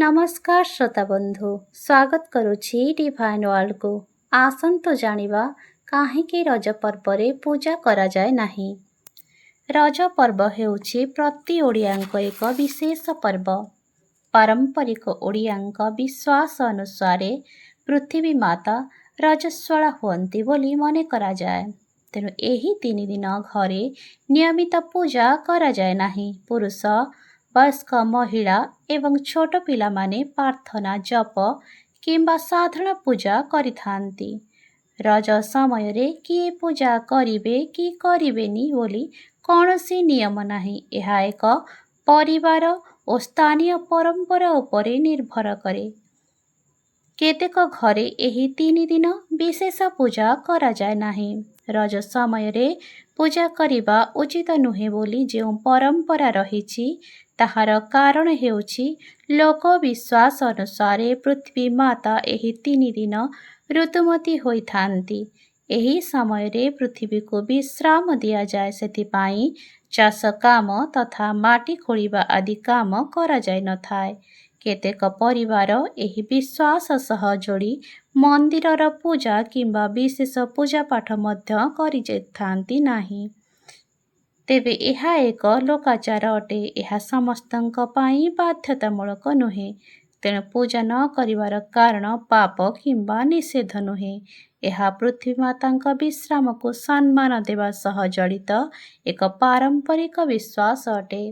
नमस्कार श्रोता बंधु स्वागत करुछि डिभाइन वर्ल्ड को। आसंतु जानिबा काहेकि रज पर्व पूजा करा जाए नाही। रज पर्व हेउछि प्रति ओडियांक एक विशेष पर्व। पारंपरिक ओडियांक विश्वास अनुसार पृथ्वी माता रजस्वला हुअन्ति बोली मने करा जाए। तेणु एही 3 दिन घरे नियमित पूजा करा जाए नाही। पुरुष वयस्क महिला एवं छोट पिलामाने प्रार्थना जप किंबा साधारण पूजा करिथांती। रज समय रे किए पूजा करिवे कि करिवेनी बोली कौनसी नियम नाही। यह एक परिवार और स्थानीय परंपरा उपरे निर्भर करे। केतेक घरे एही 3 दिन विशेष पूजा करा जाए नाही। रज समय रे पूजा करिबा उचित नुहे बोली जो परंपरा रहिछि ताहार कारण हेउछि लोक विश्वास अनुसार पृथ्वी माता एही 3 दिन ऋतुमती होइथांती। एही समय रे पृथ्वी को विश्राम दिया जाए सेथिपाई चाष काम तथा माटी खोलिबा आदि काम करा जाए न थाए। केतेक परिवार एही विश्वास सह जोड़ी मंदिरर पूजा किंबा विशेष पूजा पाठ मध्य करि जेथांती नाही। तेबे एहा एक लोकाचार अटे। एहा समस्तंक पाई बाध्यतामूलक नुहे। तेणु पूजा न करिवार कारण पाप किंबा निषेध नुहे। एहा पृथ्वी मातांक विश्राम को सम्मान देवा सह जड़ित एक पारंपरिक विश्वास अटे।